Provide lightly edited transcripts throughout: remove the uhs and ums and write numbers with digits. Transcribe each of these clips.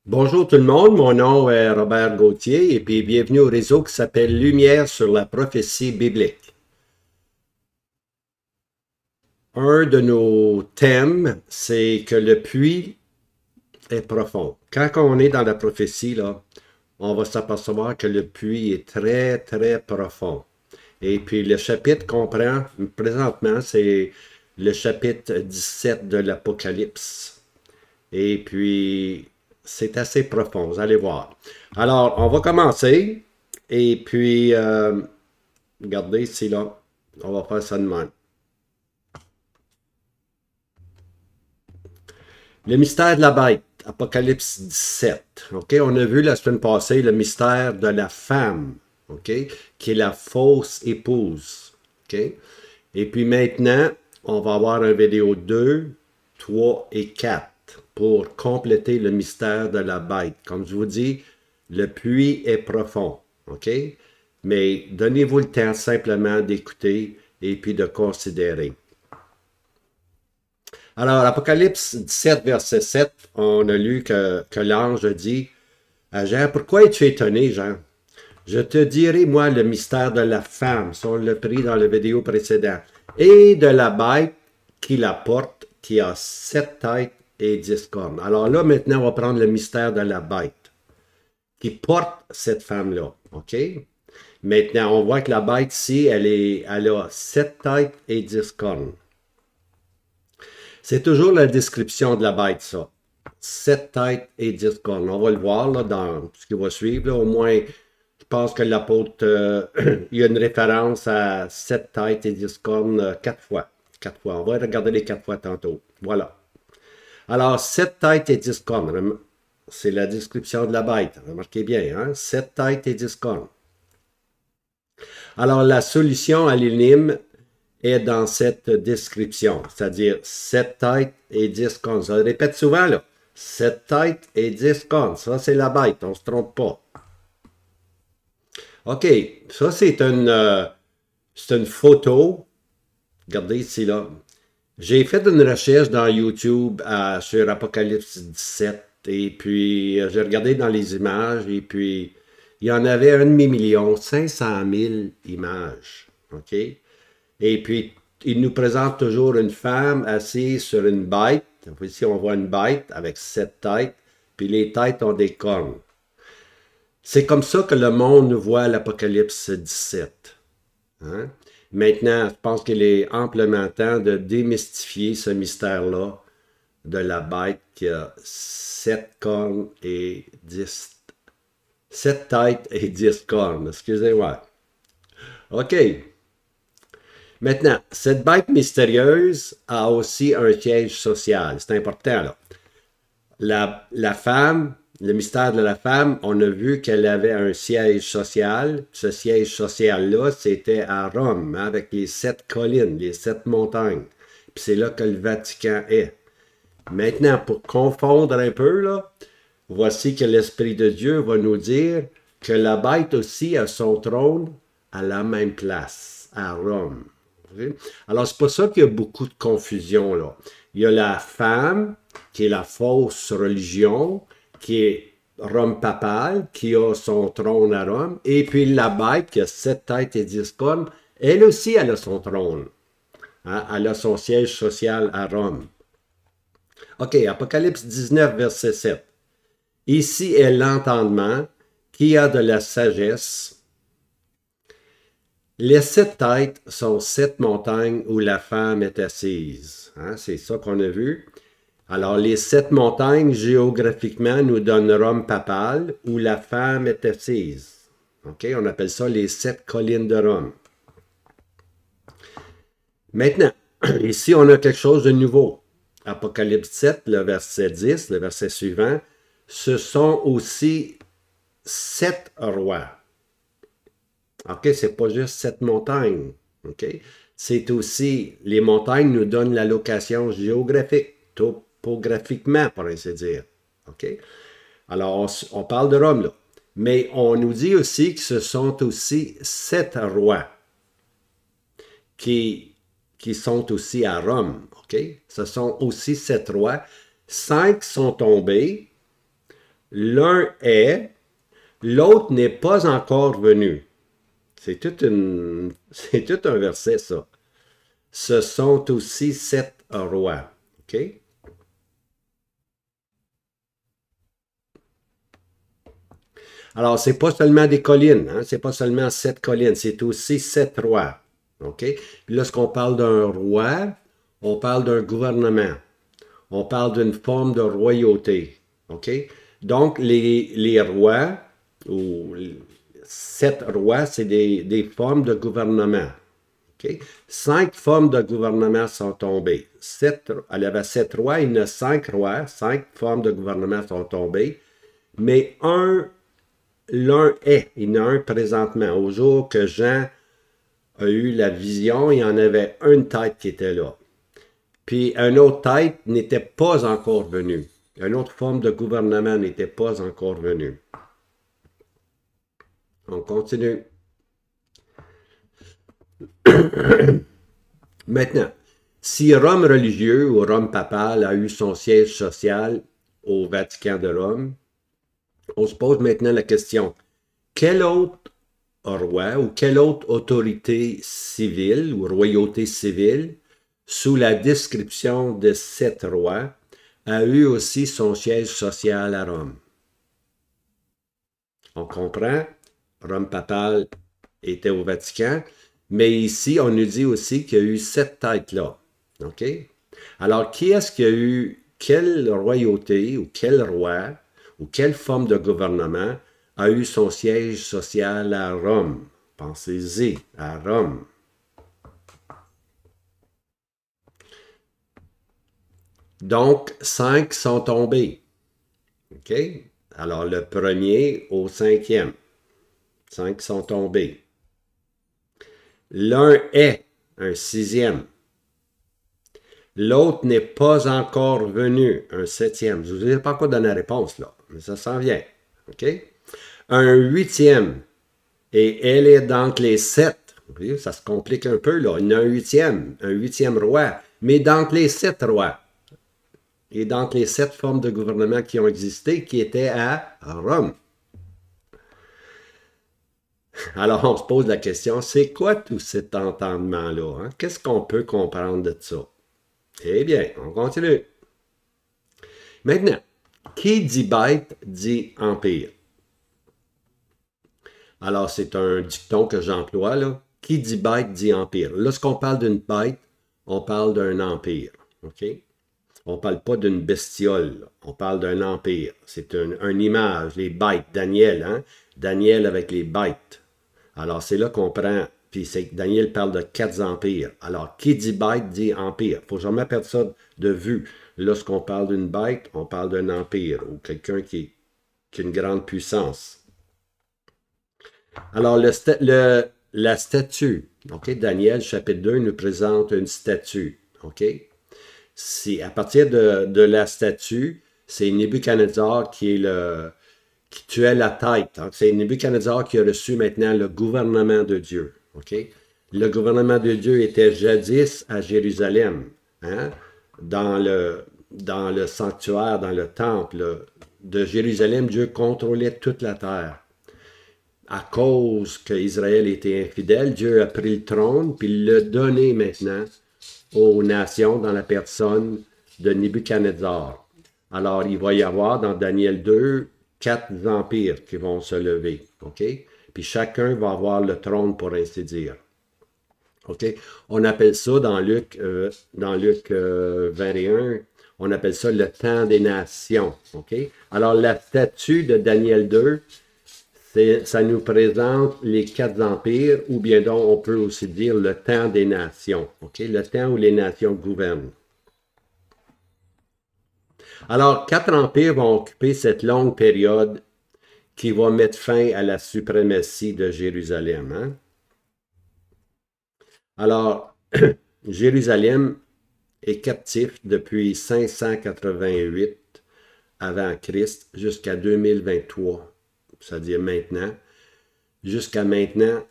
Bonjour tout le monde, mon nom est Robert Gauthier et puis bienvenue au réseau qui s'appelle Lumière sur la prophétie biblique. Un de nos thèmes, c'est que le puits est profond. Quand on est dans la prophétie, là, on va s'apercevoir que le puits est très, très profond. Et puis le chapitre qu'on prend présentement, c'est le chapitre 17 de l'Apocalypse. Et puis, c'est assez profond, vous allez voir. Alors, on va commencer. Et puis, regardez ici, là. On va faire ça de même. Le mystère de la bête, Apocalypse 17. OK? On a vu la semaine passée le mystère de la femme. OK? Qui est la fausse épouse. OK? Et puis maintenant, on va avoir un vidéo 2, 3 et 4 pour compléter le mystère de la bête. Comme je vous dis, le puits est profond. OK? Mais donnez-vous le temps simplement d'écouter et puis de considérer. Alors, Apocalypse 17, verset 7, on a lu que l'ange dit à Jean, pourquoi es-tu étonné, Jean? Je te dirai, moi, le mystère de la femme, ça on l'a pris dans la vidéo précédente, et de la bête qui la porte, qui a 7 têtes et 10 cornes. Alors là, maintenant, on va prendre le mystère de la bête qui porte cette femme-là. OK? Maintenant, on voit que la bête ici, elle a 7 têtes et 10 cornes. C'est toujours la description de la bête, ça. 7 têtes et 10 cornes. On va le voir là, dans ce qui va suivre. Là. Au moins, je pense que l'apôtre, il y a une référence à 7 têtes et 10 cornes 4 fois. 4 fois. On va regarder les 4 fois tantôt. Voilà. Alors, 7 têtes et 10 cornes. C'est la description de la bête. Remarquez bien, hein? 7 têtes et 10 cornes. Alors, la solution à l'énigme est dans cette description, c'est-à-dire 7 têtes et 10 cornes. Je le répète souvent, là. 7 têtes et 10 cornes. Ça, c'est la bête, on ne se trompe pas. OK, ça, c'est une photo. Regardez ici, là. J'ai fait une recherche dans YouTube sur Apocalypse 17 et puis j'ai regardé dans les images et puis il y en avait 1,5 million, 500 000 images. OK? Et puis, il nous présente toujours une femme assise sur une bête. Ici, on voit une bête avec 7 têtes, puis les têtes ont des cornes. C'est comme ça que le monde voit l'Apocalypse 17. Hein? Maintenant, je pense qu'il est amplement temps de démystifier ce mystère-là de la bête qui a 7 cornes et 10... 7 têtes et 10 cornes. Excusez-moi. OK. Maintenant, cette bête mystérieuse a aussi un siège social. C'est important, là. La femme, le mystère de la femme, on a vu qu'elle avait un siège social. Ce siège social-là, c'était à Rome, hein, avec les 7 collines, les 7 montagnes. Puis c'est là que le Vatican est. Maintenant, pour confondre un peu, là, voici que l'Esprit de Dieu va nous dire que la bête aussi a son trône à la même place, à Rome. Alors, c'est pour ça qu'il y a beaucoup de confusion, là. Il y a la femme, qui est la fausse religion, qui est Rome papale, qui a son trône à Rome, et puis la bête, qui a 7 têtes et 10 cornes, elle aussi, elle a son trône. Hein? Elle a son siège social à Rome. OK, Apocalypse 19, verset 7. Ici est l'entendement qui a de la sagesse. Les 7 têtes sont 7 montagnes où la femme est assise. Hein, c'est ça qu'on a vu. Alors, les 7 montagnes, géographiquement, nous donnent Rome papale où la femme est assise. OK, on appelle ça les 7 collines de Rome. Maintenant, ici, on a quelque chose de nouveau. Apocalypse 7, le verset 10, le verset suivant, ce sont aussi 7 rois. OK, c'est pas juste 7 montagnes. OK? C'est aussi, les montagnes nous donnent la location géographique, topographiquement, pour ainsi dire. OK? Alors, on parle de Rome, là. Mais on nous dit aussi que ce sont aussi 7 rois qui sont aussi à Rome. OK? Ce sont aussi 7 rois 5 sont tombés, l'un est, l'autre n'est pas encore venu. C'est tout un verset, ça. Ce sont aussi 7 rois. OK? Alors, c'est pas seulement des collines, hein? C'est pas seulement 7 collines, c'est aussi 7 rois. OK? Puis lorsqu'on parle d'un roi, on parle d'un gouvernement. On parle d'une forme de royauté. OK? Donc, les rois, ou 7 rois, c'est des formes de gouvernement. OK? 5 formes de gouvernement sont tombées. Elle avait 7 rois, il y en a 5 rois, 5 formes de gouvernement sont tombées, mais l'un est, il y en a un présentement. Au jour que Jean a eu la vision, il y en avait une tête qui était là. Puis une autre tête n'était pas encore venue. Une autre forme de gouvernement n'était pas encore venue. On continue. Maintenant, si Rome religieux ou Rome papal a eu son siège social au Vatican de Rome, on se pose maintenant la question, quel autre roi ou quelle autre autorité civile ou royauté civile, sous la description de 7 rois, a eu aussi son siège social à Rome? On comprend, Rome papale était au Vatican, mais ici, on nous dit aussi qu'il y a eu 7 têtes-là. OK? Alors, qui est-ce qui a eu quelle royauté ou quel roi ou quelle forme de gouvernement a eu son siège social à Rome? Pensez-y, à Rome. Donc, 5 sont tombés. OK? Alors, le premier au 5e. 5 sont tombés. L'un est un 6e. L'autre n'est pas encore venu, un 7e. Je ne vous ai pas encore donné la réponse, là, mais ça s'en vient. OK? Un 8e. Et elle est d'entre les 7. Ça se complique un peu, là. Il y a un 8e roi, mais d'entre les 7 rois. Et d'entre les 7 formes de gouvernement qui ont existé, qui étaient à Rome. Alors, on se pose la question, c'est quoi tout cet entendement-là? Hein? Qu'est-ce qu'on peut comprendre de ça? Eh bien, on continue. Maintenant, qui dit bête dit empire. Alors, c'est un dicton que j'emploie, là. Qui dit bête dit empire. Lorsqu'on parle d'une bête, on parle d'un empire. OK? On ne parle pas d'une bestiole, là. On parle d'un empire. C'est une image, les bêtes, Daniel, hein? Daniel avec les bêtes. Alors, c'est là qu'on prend, puis Daniel parle de 4 empires. Alors, qui dit bête dit empire. Il ne faut jamais perdre ça de vue. Lorsqu'on parle d'une bête, on parle d'un empire ou quelqu'un qui a une grande puissance. Alors, la statue, OK, Daniel, chapitre 2, nous présente une statue, OK? À partir de la statue, c'est Nebuchadnezzar qui tuait la tête. Hein? C'est Nebuchadnezzar qui a reçu maintenant le gouvernement de Dieu, OK? Le gouvernement de Dieu était jadis à Jérusalem, hein? Dans le sanctuaire, dans le temple de Jérusalem, Dieu contrôlait toute la terre. À cause qu'Israël était infidèle, Dieu a pris le trône puis l'a donné maintenant aux nations dans la personne de Nebuchadnezzar. Alors, il va y avoir dans Daniel 2, 4 empires qui vont se lever. OK? Puis chacun va avoir le trône, pour ainsi dire. OK? On appelle ça dans Luc 21, on appelle ça le temps des nations. OK? Alors, la statue de Daniel 2, ça nous présente les 4 empires, ou bien donc on peut aussi dire le temps des nations. OK? Le temps où les nations gouvernent. Alors, 4 empires vont occuper cette longue période qui va mettre fin à la suprématie de Jérusalem. Hein? Alors, Jérusalem est captif depuis 588 avant Christ jusqu'à 2023, c'est-à-dire maintenant. Jusqu'à maintenant,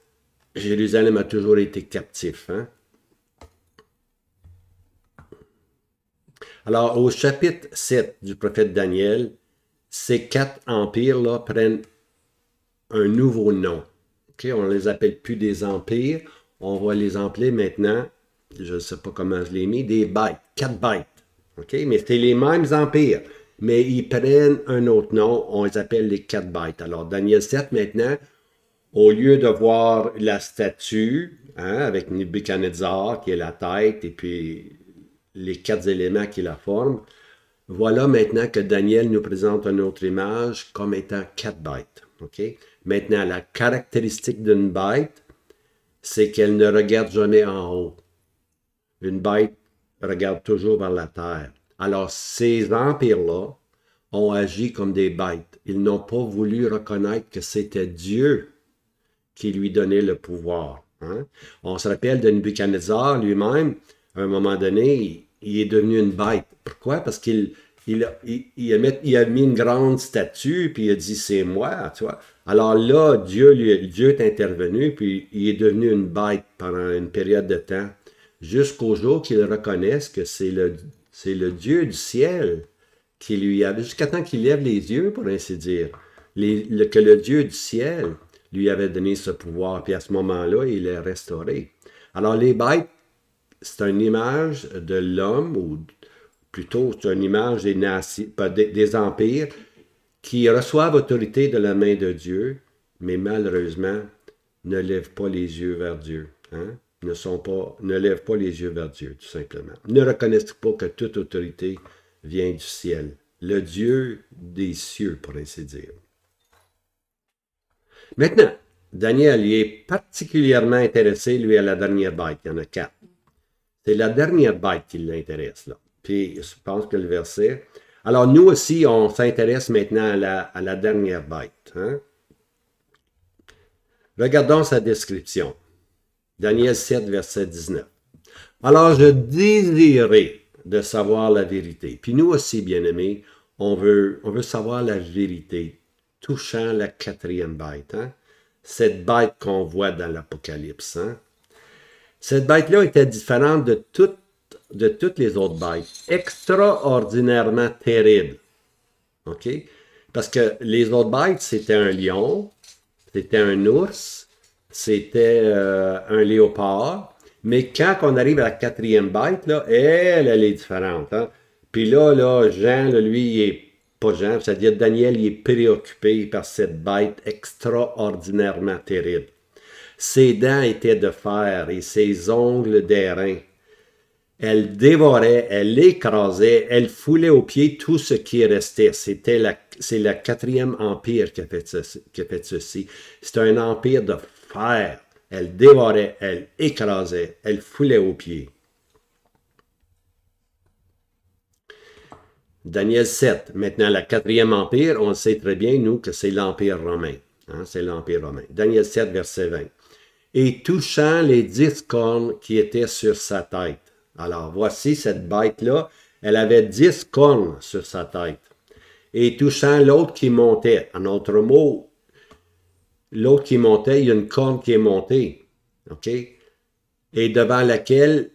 Jérusalem a toujours été captif. Hein? Alors, au chapitre 7 du prophète Daniel, ces 4 empires-là prennent un nouveau nom. Okay? On ne les appelle plus des empires, on va les appeler maintenant, je ne sais pas comment je l'ai mis, des bêtes, 4 bêtes. Okay? Mais c'est les mêmes empires, mais ils prennent un autre nom, on les appelle les 4 bêtes. Alors, Daniel 7 maintenant, au lieu de voir la statue, hein, avec Nebuchadnezzar qui est la tête et puis les 4 éléments qui la forment, voilà maintenant que Daniel nous présente une autre image comme étant 4 bêtes. Okay? Maintenant, la caractéristique d'une bête, c'est qu'elle ne regarde jamais en haut. Une bête regarde toujours vers la terre. Alors, ces empires-là ont agi comme des bêtes. Ils n'ont pas voulu reconnaître que c'était Dieu qui lui donnait le pouvoir. Hein? On se rappelle de Nebuchadnezzar lui-même, à un moment donné, il est devenu une bête. Pourquoi? Parce qu'il a mis une grande statue, puis il a dit, c'est moi, tu vois. Alors là, Dieu est intervenu, puis il est devenu une bête pendant une période de temps, jusqu'au jour qu'il reconnaisse que c'est le Dieu du ciel qui lui avait, jusqu'à temps qu'il lève les yeux, pour ainsi dire, que le Dieu du ciel lui avait donné ce pouvoir, puis à ce moment-là, il est restauré. Alors les bêtes, c'est une image de l'homme, ou plutôt c'est une image des empires qui reçoivent autorité de la main de Dieu, mais malheureusement ne lèvent pas les yeux vers Dieu. Hein? Ne lèvent pas les yeux vers Dieu, tout simplement. Ne reconnaissent pas que toute autorité vient du ciel. Le Dieu des cieux, pour ainsi dire. Maintenant, Daniel il est particulièrement intéressé, lui, à la dernière bête. Il y en a 4. C'est la dernière bête qui l'intéresse, là. Puis, je pense que le verset... Alors, nous aussi, on s'intéresse maintenant à la dernière bête. Hein? Regardons sa description. Daniel 7, verset 19. Alors, je désirais de savoir la vérité. Puis nous aussi, bien-aimés, on veut savoir la vérité touchant la 4e bête. Hein? Cette bête qu'on voit dans l'Apocalypse. Hein? Cette bête-là était différente de toutes les autres bêtes. Extraordinairement terrible. OK? Parce que les autres bêtes, c'était un lion, c'était un ours, c'était un léopard. Mais quand on arrive à la 4e bête, là, elle est différente. Hein? Puis là, Jean, là, lui, il est pas Jean, c'est-à-dire Daniel, il est préoccupé par cette bête extraordinairement terrible. Ses dents étaient de fer et ses ongles d'airain. Elle dévorait, elle écrasait, elle foulait aux pieds tout ce qui restait. C'est le 4e empire qui a fait ceci. C'est un empire de fer. Elle dévorait, elle écrasait, elle foulait aux pieds. Daniel 7. Maintenant, le 4e empire, on sait très bien, nous, que c'est l'empire romain. Hein, c'est l'empire romain. Daniel 7, verset 20. Et touchant les 10 cornes qui étaient sur sa tête. Alors, voici cette bête-là, elle avait 10 cornes sur sa tête. Et touchant l'autre qui montait, en autre mot, l'autre qui montait, il y a une corne qui est montée. OK? Et devant laquelle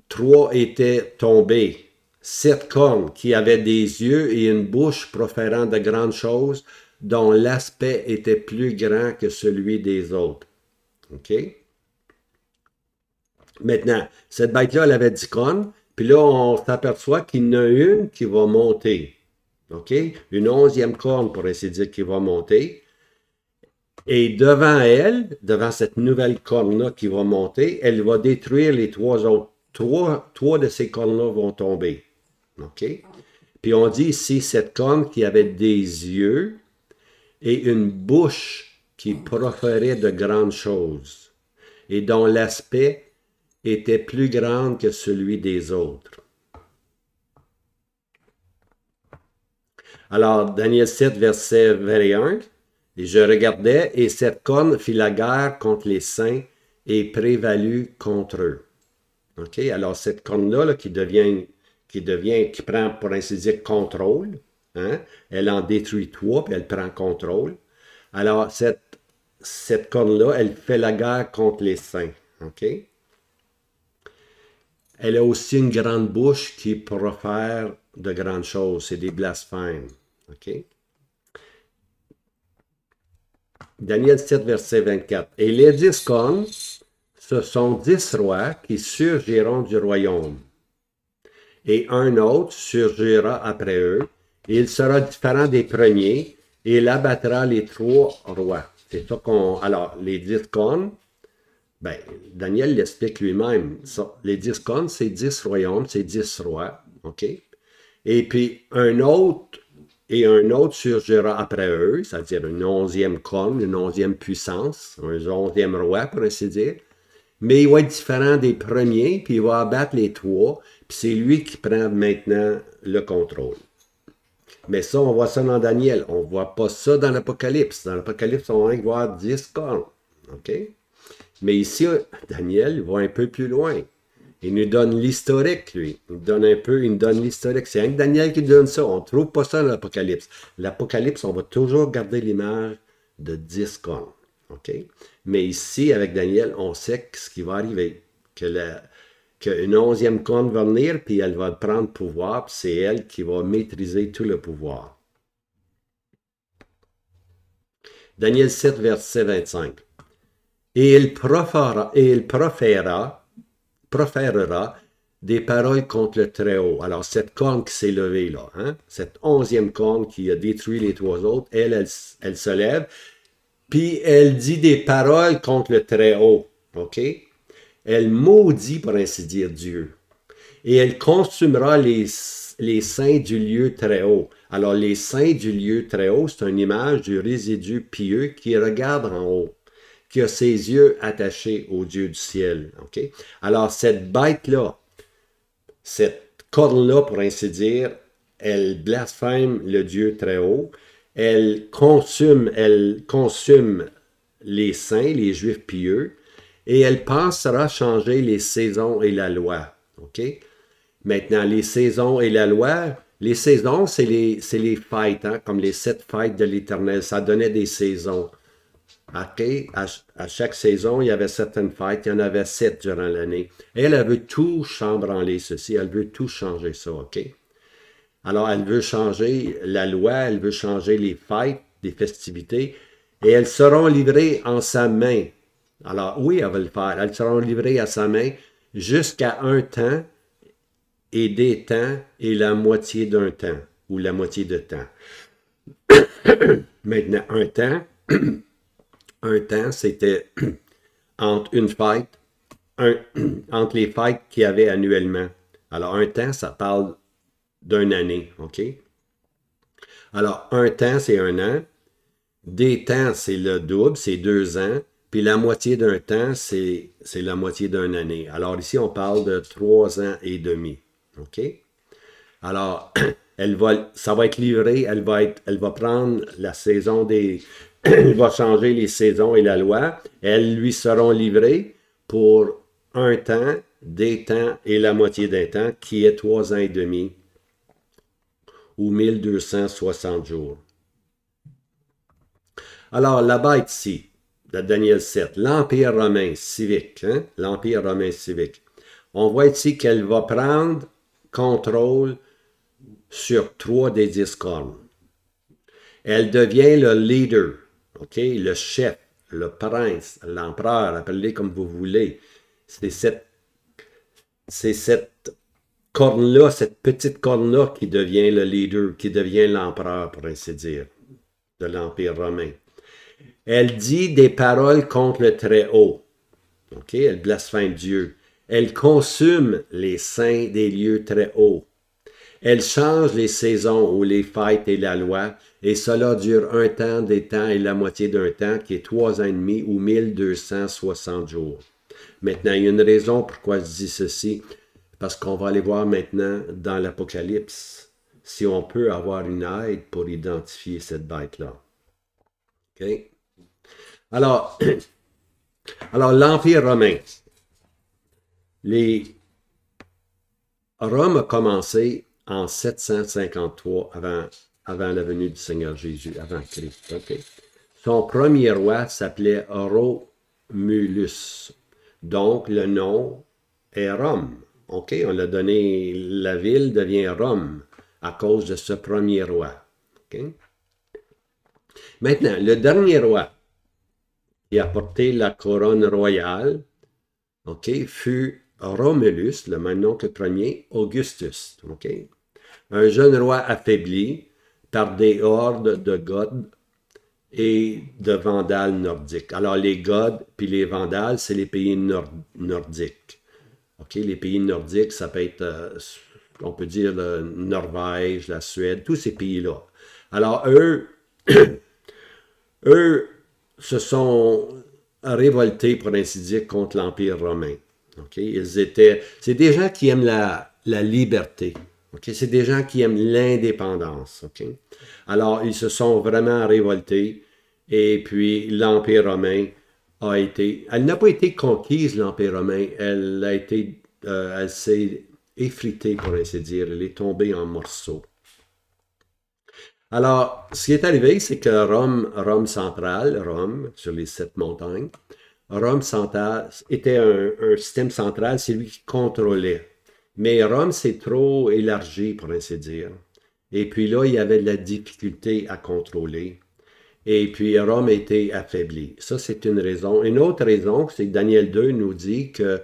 3 étaient tombés. 7 cornes qui avaient des yeux et une bouche proférant de grandes choses, dont l'aspect était plus grand que celui des autres. OK? Maintenant, cette bête-là, elle avait 10 cornes, puis là, on s'aperçoit qu'il y en a une qui va monter. OK? Une 11e corne, pour ainsi dire, qui va monter. Et devant elle, devant cette nouvelle corne-là qui va monter, elle va détruire les 3 autres. 3 de ces cornes-là vont tomber. OK? Puis on dit ici, cette corne qui avait des yeux et une bouche qui proférait de grandes choses et dont l'aspect était plus grand que celui des autres. Alors, Daniel 7, verset 21, « Et je regardais, et cette corne fit la guerre contre les saints et prévalut contre eux. » OK? Alors, cette corne-là qui prend, pour ainsi dire, contrôle, hein? Elle en détruit 3, puis elle prend contrôle. Alors, cette corne-là, elle fait la guerre contre les saints. OK? Elle a aussi une grande bouche qui profère de grandes choses. C'est des blasphèmes. OK? Daniel 7, verset 24. Et les 10 cornes, ce sont 10 rois qui surgiront du royaume. Et un autre surgira après eux, et il sera différent des premiers, et il abattra les 3 rois. C'est ça qu'on... Alors, les 10 cornes, ben, Daniel l'explique lui-même. Les 10 cornes, c'est 10 royaumes, c'est 10 rois. OK? Et puis, un autre surgira après eux, c'est-à-dire une 11e corne, une 11e puissance, un 11e roi, pour ainsi dire. Mais il va être différent des premiers, puis il va abattre les 3, puis c'est lui qui prend maintenant le contrôle. Mais ça, on voit ça dans Daniel. On ne voit pas ça dans l'Apocalypse. Dans l'Apocalypse, on va voir 10 cornes. OK? Mais ici, Daniel va un peu plus loin. Il nous donne l'historique, lui. Il nous donne l'historique. C'est rien que Daniel qui donne ça. On ne trouve pas ça dans l'Apocalypse. L'Apocalypse, on va toujours garder l'image de 10 cornes. OK? Mais ici, avec Daniel, on sait ce qui va arriver. Qu'une 11e corne va venir, puis elle va prendre pouvoir, puis c'est elle qui va maîtriser tout le pouvoir. Daniel 7, verset 25. Et il proférera des paroles contre le Très-Haut. Alors, cette corne qui s'est levée là, hein, cette 11e corne qui a détruit les 3 autres, elle se lève, puis elle dit des paroles contre le Très-Haut. OK? Elle maudit, pour ainsi dire, Dieu. Et elle consumera les saints du lieu très haut. Alors, les saints du lieu très haut, c'est une image du résidu pieux qui regarde en haut, qui a ses yeux attachés au Dieu du ciel. Okay? Alors, cette bête-là, cette corne-là, pour ainsi dire, elle blasphème le Dieu très haut. Elle consume les saints, les juifs pieux, et elle pensera changer les saisons et la loi. OK? Maintenant, les saisons et la loi, les saisons, c'est les fêtes, hein, comme les 7 fêtes de l'Éternel. Ça donnait des saisons. OK? À chaque saison, il y avait certaines fêtes. Il y en avait 7 durant l'année. Elle veut tout chambranler, ceci. Elle veut tout changer ça. OK? Alors, elle veut changer la loi. Elle veut changer les fêtes, les festivités. Et elles seront livrées en sa main. Alors, oui, elle va le faire. Elles seront livrées à sa main jusqu'à un temps et des temps et la moitié d'un temps, ou la moitié de temps. Maintenant, un temps, c'était entre une fête, entre les fêtes qu'il y avait annuellement. Alors, un temps, ça parle d'une année, OK? Alors, un temps, c'est un an. Des temps, c'est le double, c'est 2 ans. Puis la moitié d'un temps, c'est la moitié d'une année. Alors ici, on parle de 3 ans et demi. OK? Alors, ça va être livré, elle va prendre la saison des... elle va changer les saisons et la loi. Elles lui seront livrées pour un temps, des temps et la moitié d'un temps, qui est 3 ans et demi, ou 1260 jours. Alors, la bête ici, de Daniel 7, l'Empire romain civique, hein? L'Empire romain civique. On voit ici qu'elle va prendre contrôle sur 3 des 10 cornes. Elle devient le leader, OK? Le chef, le prince, l'empereur, appelez-le comme vous voulez. C'est cette corne-là, cette petite corne-là qui devient le leader, qui devient l'empereur, pour ainsi dire, de l'Empire romain. Elle dit des paroles contre le Très-Haut. OK? Elle blasphème Dieu. Elle consume les saints des lieux très hauts. Elle change les saisons ou les fêtes et la loi, et cela dure un temps, des temps et la moitié d'un temps, qui est 3 ans et demi ou 1260 jours. Maintenant, il y a une raison pourquoi je dis ceci, parce qu'on va aller voir maintenant dans l'Apocalypse si on peut avoir une aide pour identifier cette bête-là. OK? Alors l'Empire romain. Rome a commencé en 753 avant la venue du Seigneur Jésus, avant Christ. Okay? Son premier roi s'appelait Romulus. Donc, le nom est Rome. OK, on l'a donné, la ville devient Rome à cause de ce premier roi. OK? Maintenant, le dernier roi qui a porté la couronne royale, OK, fut Romulus, le même nom que le premier, Augustus. OK? Un jeune roi affaibli par des hordes de Goths et de Vandales nordiques. Alors, les Goths puis les Vandales, c'est les pays nordiques. OK? Les pays nordiques, ça peut être, on peut dire, la Norvège, la Suède, tous ces pays-là. Alors, eux se sont révoltés, pour ainsi dire, contre l'Empire romain. Okay? C'est des gens qui aiment la liberté. Okay? C'est des gens qui aiment l'indépendance. Okay? Alors, ils se sont vraiment révoltés. Et puis, l'Empire romain elle n'a pas été conquise, l'Empire romain. Elle s'est effritée, pour ainsi dire. Elle est tombée en morceaux. Alors, ce qui est arrivé, c'est que Rome centrale, Rome, sur les 7 montagnes, Rome centrale était un système central, c'est lui qui contrôlait. Mais Rome s'est trop élargi, pour ainsi dire. Et puis là, il y avait de la difficulté à contrôler. Et puis Rome a été affaibli. Ça, c'est une raison. Une autre raison, c'est que Daniel 2 nous dit que,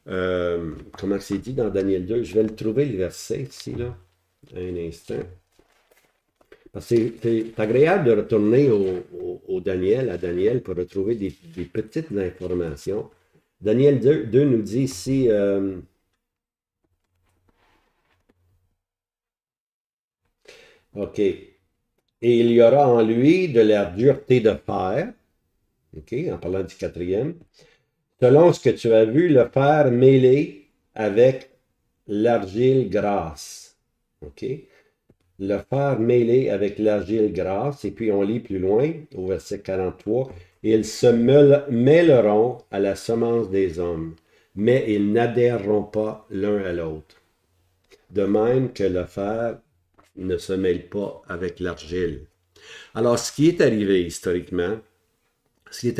comment c'est dit dans Daniel 2? Je vais le trouver, le verset ici, là. Un instant. Parce que c'est agréable de retourner à Daniel, pour retrouver des petites informations. Daniel 2 nous dit ici, OK, et il y aura en lui de la dureté de fer, OK, en parlant du quatrième, selon ce que tu as vu, le fer mêlé avec l'argile grasse, OK. Le fer mêlé avec l'argile grasse, et puis on lit plus loin, au verset 43, ils se mêleront à la semence des hommes, mais ils n'adhéreront pas l'un à l'autre. De même que le fer ne se mêle pas avec l'argile. Alors, ce qui est arrivé historiquement, c'est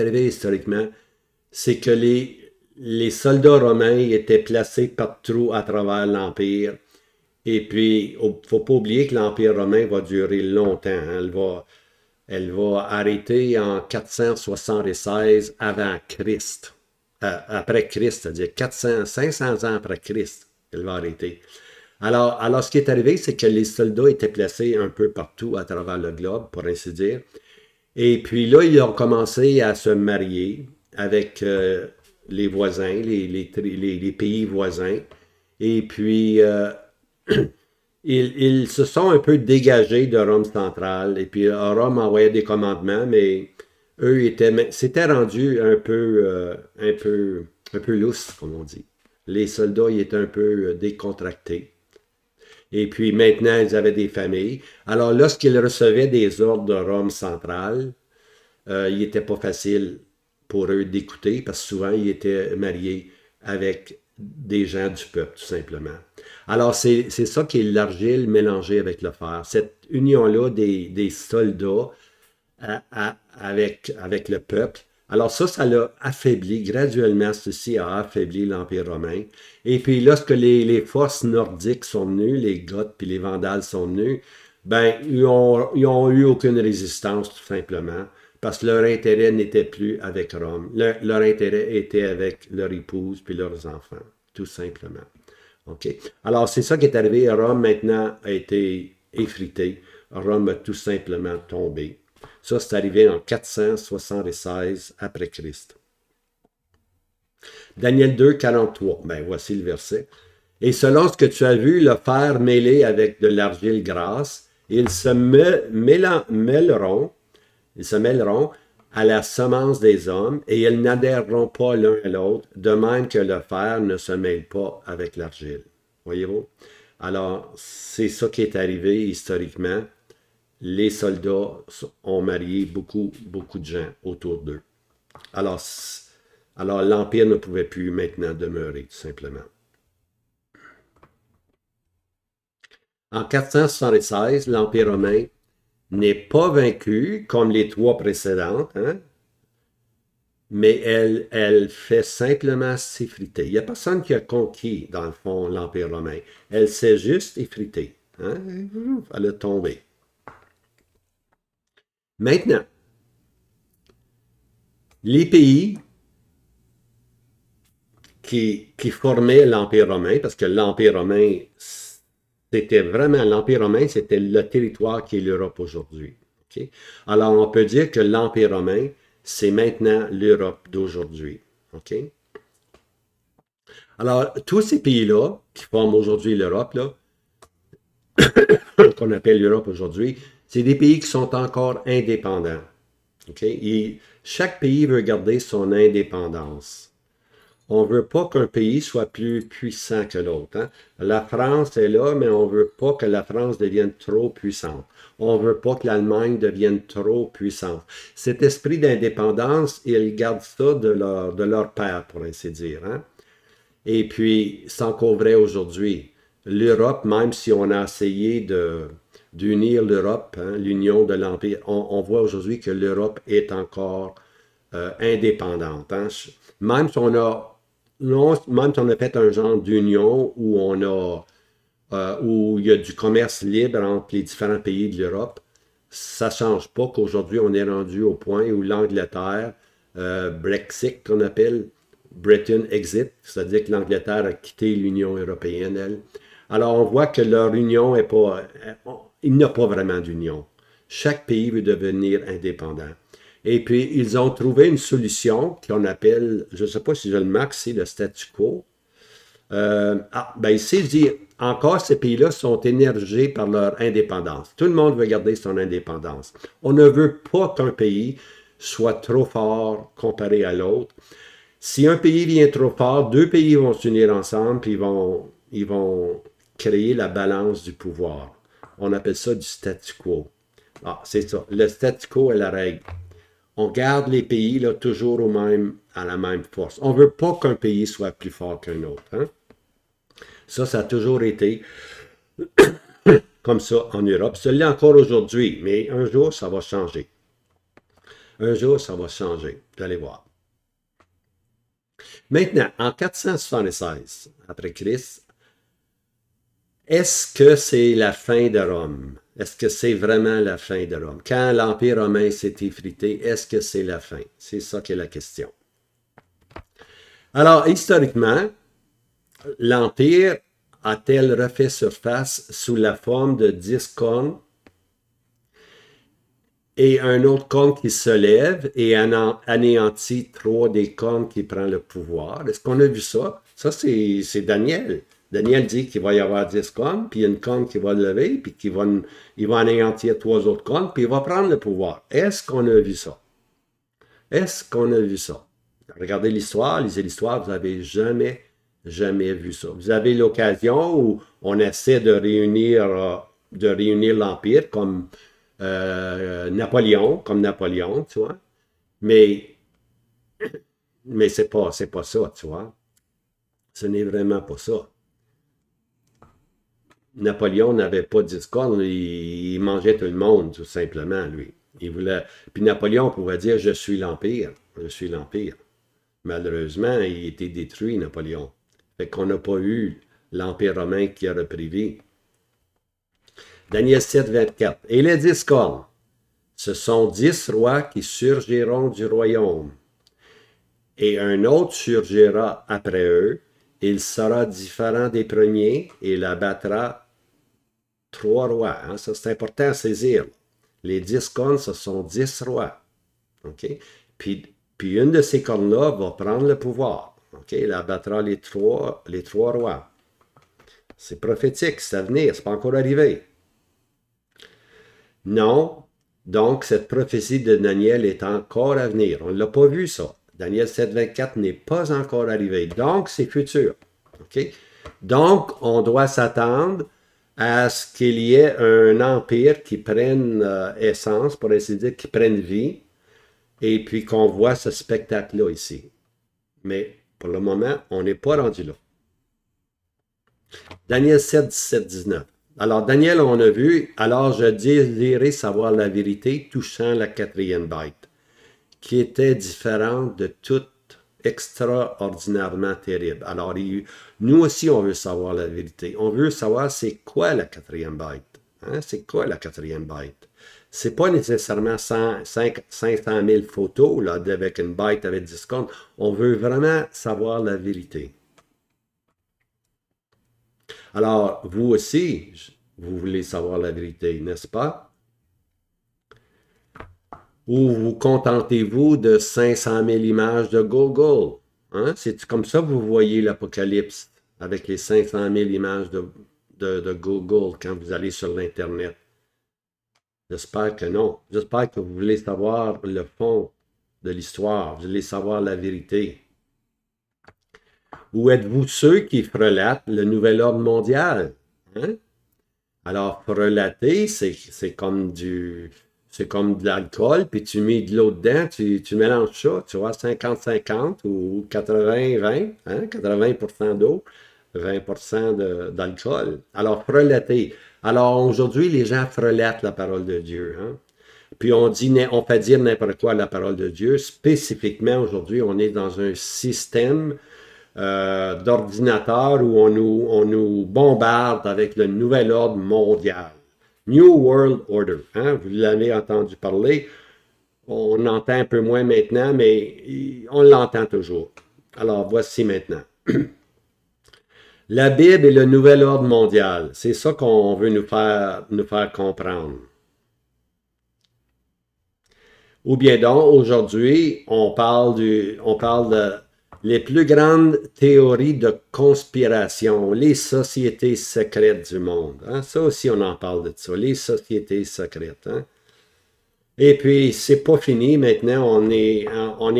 que les soldats romains étaient placés partout à travers l'Empire. Et puis, il ne faut pas oublier que l'Empire romain va durer longtemps. Hein. Elle va arrêter en 476 avant Christ. Après Christ, c'est-à-dire 500 ans après Christ, elle va arrêter. Alors, ce qui est arrivé, c'est que les soldats étaient placés un peu partout à travers le globe, pour ainsi dire. Et puis là, ils ont commencé à se marier avec les voisins, les pays voisins. Et puis, ils se sont un peu dégagés de Rome centrale. Et puis, Rome envoyait des commandements, mais eux c'était rendu un peu lousse, comme on dit. Les soldats, ils étaient un peu décontractés. Et puis maintenant, ils avaient des familles. Alors, lorsqu'ils recevaient des ordres de Rome centrale, il n'était pas facile pour eux d'écouter parce que souvent, ils étaient mariés avec des gens du peuple, tout simplement. Alors, c'est ça qui est l'argile mélangée avec le fer. Cette union-là des soldats avec le peuple. Alors ça l'a affaibli, graduellement, ceci a affaibli l'Empire romain. Et puis, lorsque les forces nordiques sont venues, les Goths puis les Vandales sont venus, ben, ils ont eu aucune résistance, tout simplement, parce que leur intérêt n'était plus avec Rome. Leur intérêt était avec leur épouse puis leurs enfants, tout simplement. OK? Alors, c'est ça qui est arrivé. Rome, maintenant, a été effrité. Rome a tout simplement tombé. Ça, c'est arrivé en 476 après Christ. Daniel 2, 43. Ben, voici le verset. Et selon ce que tu as vu, le fer mêlé avec de l'argile grasse, ils se mêleront à la semence des hommes, et ils n'adhéreront pas l'un à l'autre, de même que le fer ne se mêle pas avec l'argile. Voyez-vous? Alors, c'est ça qui est arrivé historiquement. Les soldats ont marié beaucoup de gens autour d'eux. Alors l'Empire ne pouvait plus maintenant demeurer, tout simplement. En 476, l'Empire romain n'est pas vaincu comme les 3 précédentes. Hein? mais elle fait simplement s'effriter. Il n'y a personne qui a conquis, dans le fond, l'Empire romain. Elle s'est juste effritée. Hein? Elle a tombé. Maintenant, les pays qui formaient l'Empire romain, parce que l'Empire romain, c'était vraiment, l'Empire romain, c'était le territoire qui est l'Europe aujourd'hui. Okay? Alors, on peut dire que l'Empire romain, c'est maintenant l'Europe d'aujourd'hui. OK? Alors, tous ces pays-là, qui forment aujourd'hui l'Europe, là, qu'on appelle l'Europe aujourd'hui, c'est des pays qui sont encore indépendants. OK? Et chaque pays veut garder son indépendance. On ne veut pas qu'un pays soit plus puissant que l'autre. Hein? La France est là, mais on ne veut pas que la France devienne trop puissante. On ne veut pas que l'Allemagne devienne trop puissante. Cet esprit d'indépendance, ils gardent ça de leur père, pour ainsi dire. Hein? Et puis, c'est encore vrai aujourd'hui. L'Europe, même si on a essayé d'unir l'Europe, hein, l'union de l'Empire, on voit aujourd'hui que l'Europe est encore indépendante. Hein? Même si on a fait un genre d'union où il y a du commerce libre entre les différents pays de l'Europe, ça ne change pas qu'aujourd'hui, on est rendu au point où l'Angleterre, Brexit qu'on appelle, Britain exit, c'est-à-dire que l'Angleterre a quitté l'Union européenne, elle. Alors, on voit que leur union est pas... Il n'y a pas vraiment d'union. Chaque pays veut devenir indépendant. Et puis, ils ont trouvé une solution qu'on appelle, je ne sais pas si je le marque, c'est le statu quo. Ici, je dis, encore ces pays-là sont émergés par leur indépendance. Tout le monde veut garder son indépendance. On ne veut pas qu'un pays soit trop fort comparé à l'autre. Si un pays vient trop fort, deux pays vont s'unir ensemble, puis ils vont créer la balance du pouvoir. On appelle ça du statu quo. Ah, c'est ça. Le statu quo est la règle. On garde les pays là, toujours à la même force. On ne veut pas qu'un pays soit plus fort qu'un autre. Hein? Ça a toujours été comme ça en Europe. Ça l'est encore aujourd'hui, mais un jour, ça va changer. Un jour, ça va changer. Vous allez voir. Maintenant, en 476 après Christ, est-ce que c'est la fin de Rome? Est-ce que c'est vraiment la fin de Rome? Quand l'Empire romain s'est effrité, est-ce que c'est la fin? C'est ça qui est la question. Alors, historiquement, l'Empire a-t-elle refait surface sous la forme de 10 cônes et un autre cône qui se lève et anéantit 3 des cônes qui prend le pouvoir? Est-ce qu'on a vu ça? Ça, c'est Daniel. Daniel dit qu'il va y avoir 10 cônes, puis il y a une cône qui va lever, puis il va anéantir 3 autres cônes, puis il va prendre le pouvoir. Est-ce qu'on a vu ça? Est-ce qu'on a vu ça? Regardez l'histoire, lisez l'histoire, vous n'avez jamais vu ça. Vous avez l'occasion où on essaie de réunir l'Empire comme Napoléon, tu vois. Mais c'est pas ça, tu vois. Ce n'est vraiment pas ça. Napoléon n'avait pas 10 cornes, il mangeait tout le monde, tout simplement, lui. Puis Napoléon pouvait dire, je suis l'Empire, je suis l'Empire. Malheureusement, il était détruit, Napoléon. Fait qu'on n'a pas eu l'Empire romain qui a repris vie. Daniel 7, 24. Et les 10 cornes, ce sont 10 rois qui surgiront du royaume. Et un autre surgira après eux. Il sera différent des premiers et il abattra 3 rois. Hein? Ça, c'est important à saisir. Les 10 cornes, ce sont 10 rois. Okay? Puis une de ces cornes-là va prendre le pouvoir. Okay? Il abattra les trois rois. C'est prophétique, c'est à venir, c'est pas encore arrivé. Non, donc cette prophétie de Daniel est encore à venir. On ne l'a pas vu, ça. Daniel 7, 24 n'est pas encore arrivé. Donc, c'est futur. Okay? Donc, on doit s'attendre à ce qu'il y ait un empire qui prenne essence, pour ainsi dire, qui prenne vie, et puis qu'on voit ce spectacle-là ici. Mais pour le moment, on n'est pas rendu là. Daniel 7, 17, 19. Alors, Daniel, on a vu, alors je désirais savoir la vérité touchant la 4e bête. qui était différente de toute extraordinairement terrible. Alors, nous aussi, on veut savoir la vérité. On veut savoir c'est quoi la quatrième bête. Hein? C'est quoi la quatrième bête? C'est pas nécessairement 500 000 photos là, avec une bête avec 10 comptes. On veut vraiment savoir la vérité. Alors, vous aussi, vous voulez savoir la vérité, n'est-ce pas? Ou vous contentez-vous de 500 000 images de Google? Hein? C'est comme ça que vous voyez l'Apocalypse, avec les 500 000 images de Google quand vous allez sur l'Internet. J'espère que non. J'espère que vous voulez savoir le fond de l'histoire. Vous voulez savoir la vérité. Ou êtes-vous ceux qui frelatent le nouvel ordre mondial? Hein? Alors, frelater, c'est comme de l'alcool, puis tu mets de l'eau dedans, tu mélanges ça, tu vois, 50-50 ou 80-20, hein? 80% d'eau, 20% d'alcool. Alors, frelater. Alors, aujourd'hui, les gens frelatent la parole de Dieu. Hein? Puis on fait dire n'importe quoi à la parole de Dieu. Spécifiquement, aujourd'hui, on est dans un système d'ordinateur où on nous bombarde avec le nouvel ordre mondial. New World Order. Hein? Vous l'avez entendu parler. On entend un peu moins maintenant, mais on l'entend toujours. Alors, voici maintenant. La Bible est le nouvel ordre mondial. C'est ça qu'on veut nous faire comprendre. Ou bien donc, aujourd'hui, on parle de les plus grandes théories de conspiration, les sociétés secrètes du monde. Hein? Ça aussi, on en parle de ça, les sociétés secrètes. Hein? Et puis, c'est pas fini. Maintenant, on est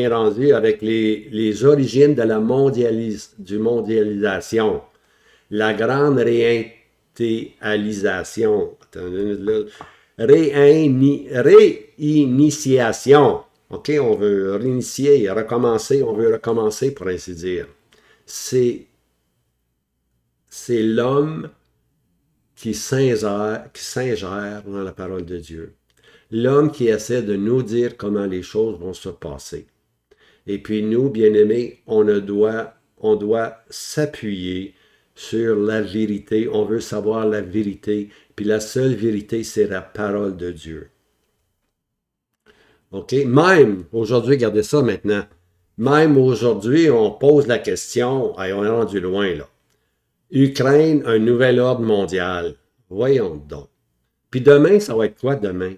rendu avec les origines de la mondialisation. La grande réinitialisation. Réinitiation. OK, on veut réinitier, recommencer, on veut recommencer, pour ainsi dire. C'est l'homme qui s'ingère dans la parole de Dieu. L'homme qui essaie de nous dire comment les choses vont se passer. Et puis nous, bien-aimés, on doit s'appuyer sur la vérité. On veut savoir la vérité. Puis la seule vérité, c'est la parole de Dieu. OK? Même aujourd'hui, regardez ça maintenant. Même aujourd'hui, on pose la question, on est rendu loin là. Ukraine, un nouvel ordre mondial. Voyons donc. Puis demain, ça va être quoi demain?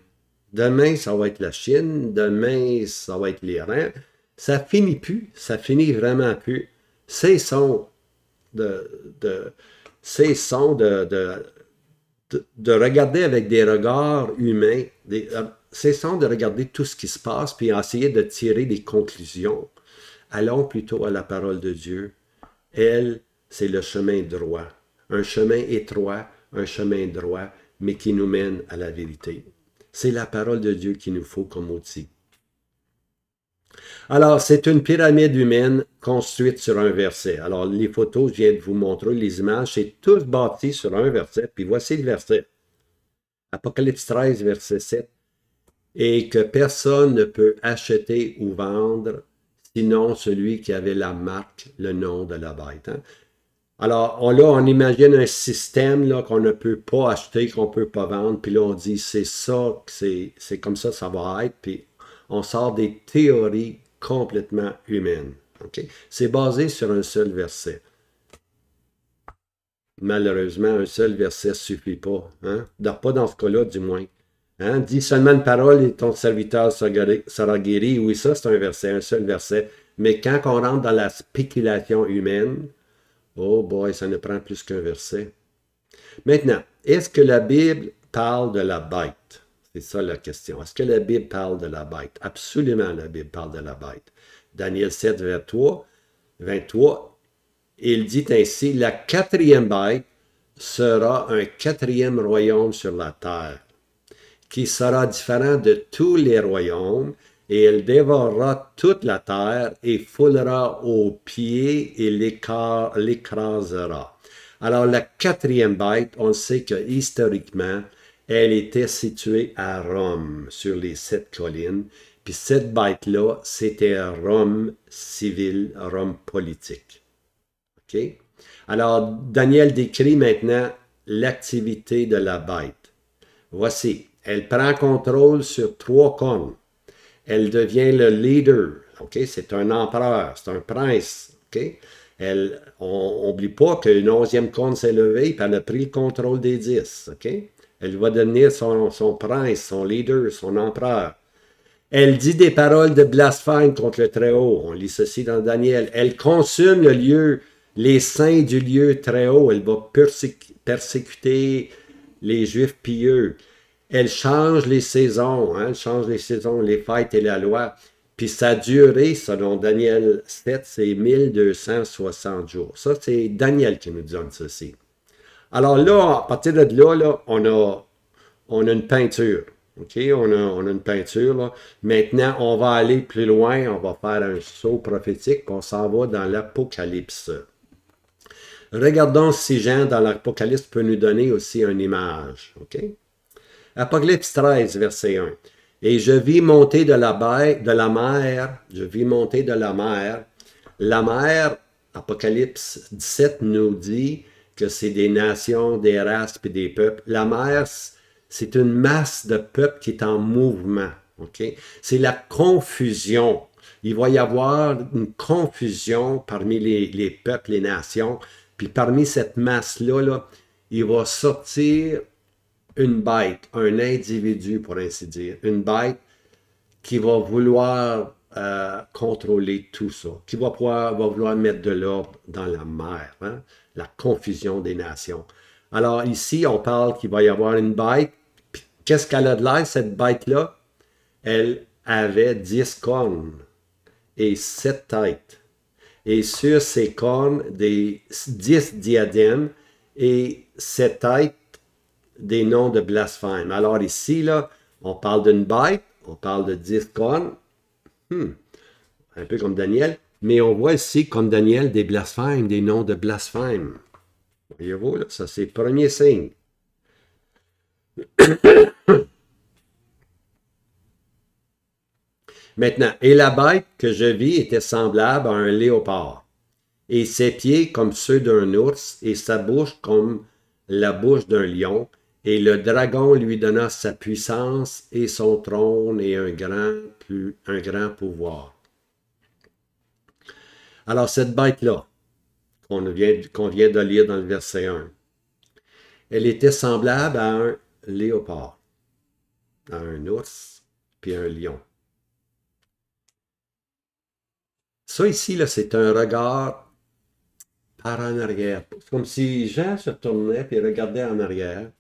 Demain, ça va être la Chine. Demain, ça va être l'Iran. Ça finit plus. Ça finit vraiment plus. Cessons de regarder avec des regards humains. Cessons de regarder tout ce qui se passe puis essayer de tirer des conclusions. Allons plutôt à la parole de Dieu. Elle, c'est le chemin droit. Un chemin étroit, un chemin droit, mais qui nous mène à la vérité. C'est la parole de Dieu qu'il nous faut comme outil. Alors, c'est une pyramide humaine construite sur un verset. Alors, les photos, je viens de vous montrer, les images, c'est tous bâti sur un verset. Puis voici le verset. Apocalypse 13, verset 7. Et que personne ne peut acheter ou vendre, sinon celui qui avait la marque, le nom de la bête. Hein? Alors, là, on imagine un système là, qu'on ne peut pas acheter, qu'on ne peut pas vendre, puis là, on dit, c'est ça, c'est comme ça va être, puis on sort des théories complètement humaines. Okay? C'est basé sur un seul verset. Malheureusement, un seul verset ne suffit pas. Hein? Pas dans ce cas-là, du moins. Hein? Dis seulement une parole et ton serviteur sera guéri. Oui, ça, c'est un seul verset. Mais quand on rentre dans la spéculation humaine, oh boy, ça ne prend plus qu'un verset. Maintenant, est-ce que la Bible parle de la bête? C'est ça la question. Est-ce que la Bible parle de la bête? Absolument, la Bible parle de la bête. Daniel 7, 23, il dit ainsi, la quatrième bête sera un quatrième royaume sur la terre, qui sera différent de tous les royaumes, et elle dévorera toute la terre et foulera aux pieds et l'écrasera. Alors, la quatrième bête, on sait que historiquement, elle était située à Rome, sur les 7 collines, Puis cette byte-là, c'était Rome civil, Rome politique. OK? Alors, Daniel décrit maintenant l'activité de la byte. Voici, elle prend contrôle sur 3 cornes. Elle devient le leader. OK? C'est un empereur, c'est un prince. OK? On n'oublie pas qu'une 11e corne s'est levée et elle a pris le contrôle des 10. OK? Elle va devenir son prince, son leader, son empereur. Elle dit des paroles de blasphème contre le Très-Haut. On lit ceci dans Daniel. Elle consume le lieu, les saints du lieu Très-Haut. Elle va persécuter les Juifs pieux. Elle change les saisons. Elle change les saisons, les fêtes et la loi. Puis sa durée, selon Daniel 7, c'est 1260 jours. Ça, c'est Daniel qui nous donne ceci. Alors là, à partir de là, on a une peinture. OK? On a une peinture. Là. Maintenant, on va aller plus loin. On va faire un saut prophétique. On s'en va dans l'Apocalypse. Regardons si Jean, dans l'Apocalypse, peut nous donner aussi une image. OK? Apocalypse 13, verset 1. Et je vis monter de la mer. Je vis monter de la mer. La mer, Apocalypse 17 nous dit que c'est des nations, des races et des peuples. La mer, c'est une masse de peuples qui est en mouvement. Okay? C'est la confusion. Il va y avoir une confusion parmi les peuples, les nations. Puis parmi cette masse-là, là, il va sortir une bête, un individu, pour ainsi dire. Une bête qui va vouloir contrôler tout ça, qui va vouloir mettre de l'ordre dans la mer, hein? La confusion des nations. Alors ici, on parle qu'il va y avoir une bête. Qu'est-ce qu'elle a de l'air, cette bête-là? Elle avait 10 cornes et 7 têtes. Et sur ces cornes, des 10 diadèmes et 7 têtes, des noms de blasphème. Alors ici, là, on parle d'une bête, on parle de 10 cornes, un peu comme Daniel, mais on voit ici, comme Daniel, des blasphèmes, des noms de blasphème. Voyez-vous, là, ça c'est le premier signe. Maintenant, et la bête que je vis était semblable à un léopard, et ses pieds comme ceux d'un ours, et sa bouche comme la bouche d'un lion, et le dragon lui donna sa puissance et son trône et un grand pouvoir. Alors, cette bête-là, qu'on vient de lire dans le verset 1, elle était semblable à un léopard, à un ours, puis à un lion. Ça ici, là, c'est un regard par en arrière. C'est comme si Jean se tournait et regardait en arrière.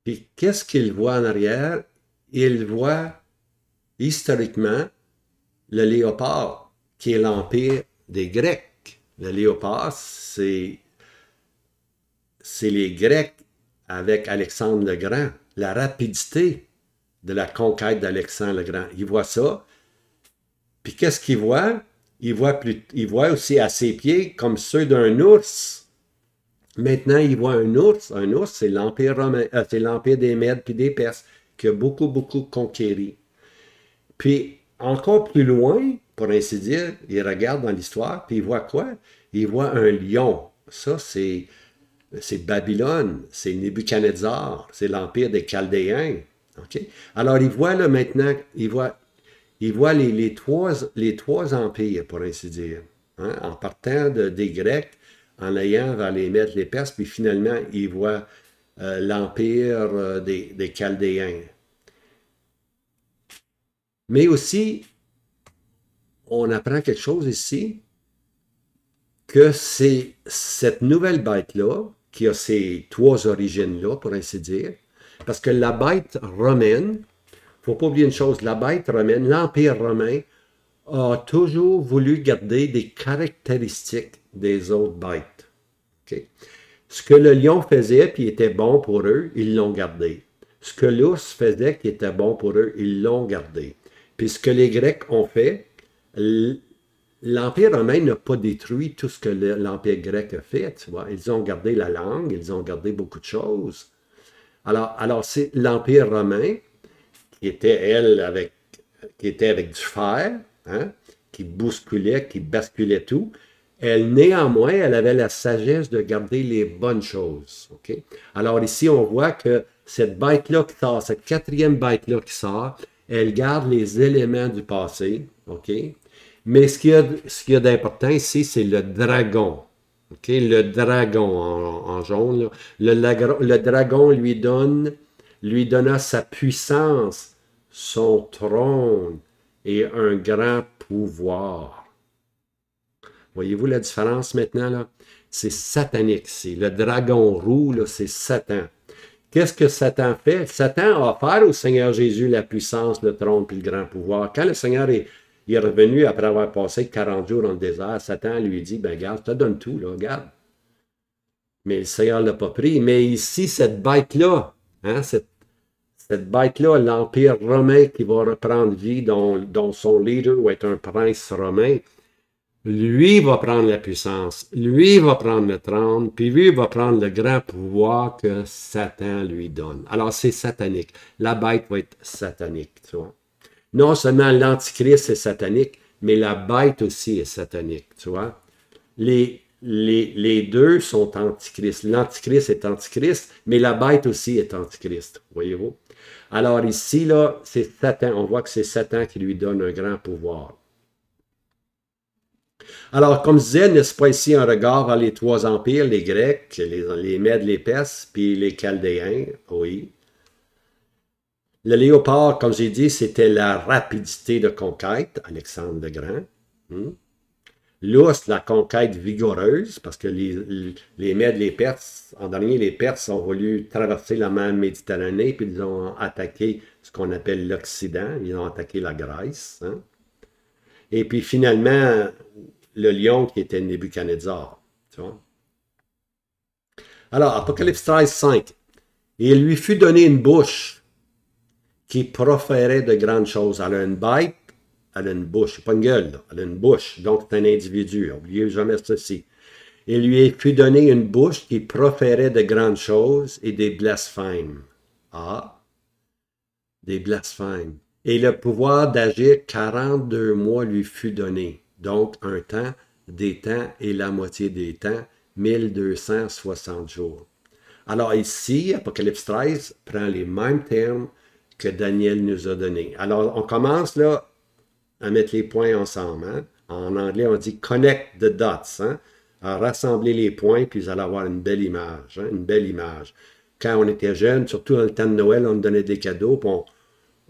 Puis qu'est-ce qu'il voit en arrière? Il voit historiquement le léopard, qui est l'empire des Grecs. Le léopard, c'est les Grecs avec Alexandre le Grand, la rapidité de la conquête d'Alexandre le Grand. Il voit ça. Puis qu'est-ce qu'il voit? Il voit aussi à ses pieds comme ceux d'un ours. Maintenant, il voit un ours. Un ours, c'est l'Empire romain, c'est l'Empire des Mèdes puis des Perses qui a beaucoup, beaucoup conquéri. Puis, encore plus loin, pour ainsi dire, il regarde dans l'histoire, puis il voit quoi? Il voit un lion. Ça, c'est Babylone, c'est Nebuchadnezzar, c'est l'Empire des Chaldéens. Okay? Alors, il voit là maintenant, il voit les trois empires, pour ainsi dire, hein, en partant des Grecs, en ayant vers les Mèdes, les Perses, puis finalement, il voit l'empire des Chaldéens. Mais aussi, on apprend quelque chose ici, que c'est cette nouvelle bête-là, qui a ces trois origines-là, pour ainsi dire, parce que la bête romaine, il ne faut pas oublier une chose, la bête romaine, l'Empire romain, a toujours voulu garder des caractéristiques des autres bêtes. Okay? Ce que le lion faisait, puis était bon pour eux, ils l'ont gardé. Ce que l'ours faisait, qui était bon pour eux, ils l'ont gardé. Puis ce que les Grecs ont fait, l'Empire romain n'a pas détruit tout ce que l'Empire grec a fait. Tu vois? Ils ont gardé la langue, ils ont gardé beaucoup de choses. Alors c'est l'Empire romain, qui était, elle, avec qui était avec du fer, hein, qui bousculait, qui basculait tout. Elle, néanmoins, elle avait la sagesse de garder les bonnes choses. OK? Alors ici, on voit que cette bête-là qui sort, cette quatrième bête-là qui sort, elle garde les éléments du passé. OK? Mais ce qu'il y a d'important ici, c'est le dragon. OK? Le dragon en jaune. Là. Le dragon lui donna sa puissance, son trône et un grand pouvoir. Voyez-vous la différence maintenant, là? C'est satanique. C'est le dragon roux, là, c'est Satan. Qu'est-ce que Satan fait? Satan a offert au Seigneur Jésus la puissance, le trône et le grand pouvoir. Quand le Seigneur est revenu après avoir passé 40 jours dans le désert, Satan lui dit, ben regarde, je te donne tout, là, regarde. Mais le Seigneur ne l'a pas pris. Mais ici, cette bête-là, hein, cette bête-là, l'Empire romain qui va reprendre vie, dont son leader va être un prince romain, lui va prendre la puissance, lui va prendre le trône, puis lui va prendre le grand pouvoir que Satan lui donne. Alors, c'est satanique. La bête va être satanique, tu vois. Non seulement l'Antichrist est satanique, mais la bête aussi est satanique, tu vois. Les deux sont antichrist. L'Antichrist est antichrist, mais la bête aussi est antichrist, voyez-vous. Alors ici, là, c'est Satan. On voit que c'est Satan qui lui donne un grand pouvoir. Alors, comme je disais, n'est-ce pas ici un regard vers les trois empires, les Grecs, les Mèdes, les Perses, puis les Chaldéens, oui. Le léopard, comme j'ai dit, c'était la rapidité de conquête, Alexandre le Grand. L'ours, la conquête vigoureuse, parce que les Mèdes, les Perses, en dernier, les Perses ont voulu traverser la mer Méditerranée, puis ils ont attaqué ce qu'on appelle l'Occident, ils ont attaqué la Grèce. Hein? Et puis finalement, le lion qui était Nebuchadnezzar. Tu vois? Alors, Apocalypse 13, 5. Et il lui fut donné une bouche qui proférait de grandes choses. Elle a une bête, elle a une bouche, pas une gueule, là. Elle a une bouche, donc c'est un individu. N'oubliez jamais ceci. Il lui fut donné une bouche qui proférait de grandes choses et des blasphèmes. Ah, des blasphèmes. Et le pouvoir d'agir 42 mois lui fut donné. Donc un temps, des temps et la moitié des temps, 1260 jours. Alors ici, Apocalypse 13 prend les mêmes termes que Daniel nous a donnés. Alors on commence là à mettre les points ensemble. Hein? En anglais, on dit connect the dots. Hein? À rassembler les points, puis vous allez avoir une belle image. Hein? Une belle image. Quand on était jeune, surtout dans le temps de Noël, on nous donnait des cadeaux, puis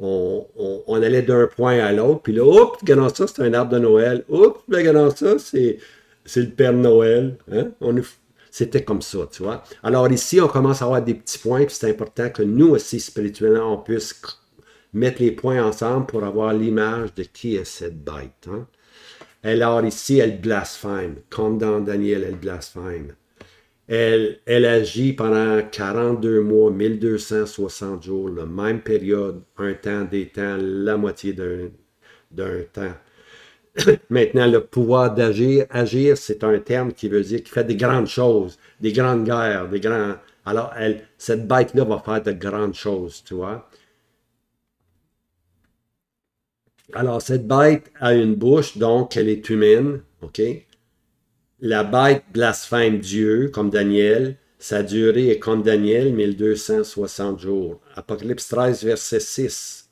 on allait d'un point à l'autre, puis là, oups, regardons ça, c'est un arbre de Noël. Oups, regardons ça, c'est le Père Noël. Hein? C'était comme ça, tu vois. Alors ici, on commence à avoir des petits points, puis c'est important que nous aussi, spirituellement, on puisse mettre les points ensemble pour avoir l'image de qui est cette bête. Hein? Alors ici, elle blasphème, comme dans Daniel, elle blasphème. Elle agit pendant 42 mois, 1260 jours, la même période, un temps, des temps, la moitié d'un temps. Maintenant, le pouvoir d'agir, agir, c'est un terme qui veut dire qu'il fait des grandes choses, des grandes guerres, des grands... Alors, cette bête-là va faire de grandes choses, tu vois. Alors, cette bête a une bouche, donc elle est humaine, OK? La bête blasphème Dieu, comme Daniel. Sa durée est comme Daniel, 1260 jours. Apocalypse 13, verset 6.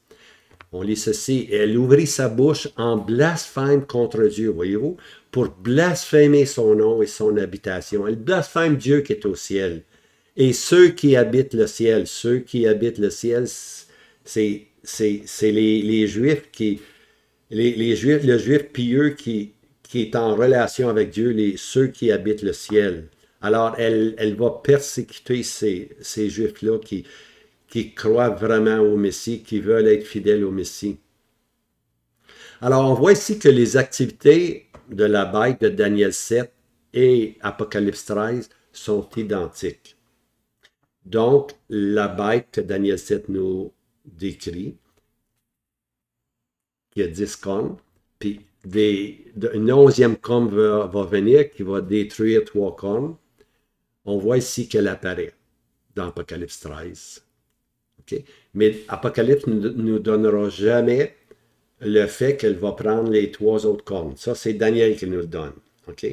On lit ceci. Elle ouvrit sa bouche en blasphème contre Dieu, voyez-vous, pour blasphémer son nom et son habitation. Elle blasphème Dieu qui est au ciel. Et ceux qui habitent le ciel, c'est les Juifs qui... le Juif pieux qui est en relation avec Dieu, ceux qui habitent le ciel. Alors, elle va persécuter ces Juifs-là qui croient vraiment au Messie, qui veulent être fidèles au Messie. Alors, on voit ici que les activités de la bête de Daniel 7 et Apocalypse 13 sont identiques. Donc, la bête que Daniel 7 nous décrit, qui a 10 cornes, puis une 11e corne va venir qui va détruire 3 cornes. On voit ici qu'elle apparaît dans Apocalypse 13. Okay? Mais Apocalypse ne nous donnera jamais le fait qu'elle va prendre les 3 autres cornes. Ça, c'est Daniel qui nous le donne. OK?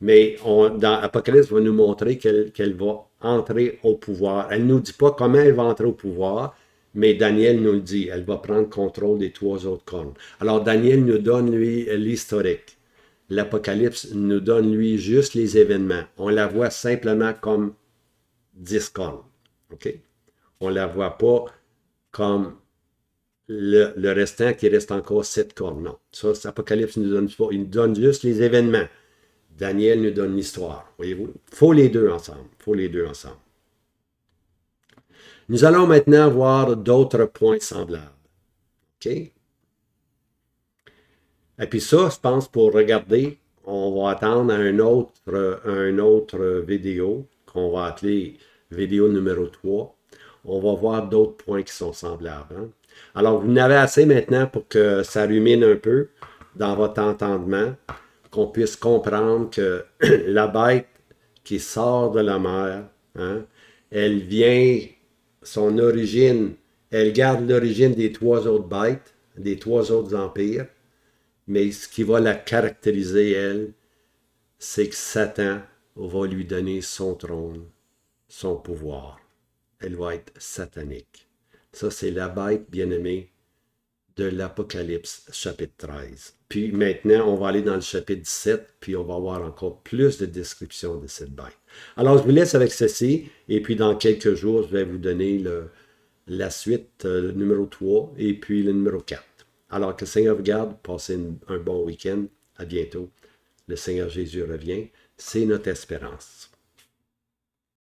Mais dans Apocalypse va nous montrer qu'elle va entrer au pouvoir. Elle ne nous dit pas comment elle va entrer au pouvoir, mais Daniel nous le dit. Elle va prendre contrôle des 3 autres cornes. Alors Daniel nous donne, lui, l'historique. L'Apocalypse nous donne, lui, juste les événements. On la voit simplement comme 10 cornes. OK? On ne la voit pas comme le restant qui reste encore 7 cornes. Non. Ça, l'Apocalypse nous donne pas. Il nous donne juste les événements. Daniel nous donne l'histoire. Voyez-vous? Il faut les deux ensemble. Il faut les deux ensemble. Nous allons maintenant voir d'autres points semblables. OK? Et puis ça, je pense, pour regarder, on va attendre à un autre vidéo qu'on va appeler vidéo numéro 3. On va voir d'autres points qui sont semblables. Hein? Alors, vous en avez assez maintenant pour que ça rumine un peu dans votre entendement, qu'on puisse comprendre que la bête qui sort de la mer, hein, elle vient, son origine, elle garde l'origine des 3 autres bêtes, des 3 autres empires, mais ce qui va la caractériser, elle, c'est que Satan va lui donner son trône, son pouvoir. Elle va être satanique. Ça, c'est la bête bien-aimée de l'Apocalypse, chapitre 13. Puis maintenant, on va aller dans le chapitre 17, puis on va avoir encore plus de descriptions de cette bête. Alors, je vous laisse avec ceci, et puis dans quelques jours, je vais vous donner la suite, le numéro 3, et puis le numéro 4. Alors, que le Seigneur vous garde, passez un bon week-end. À bientôt. Le Seigneur Jésus revient. C'est notre espérance.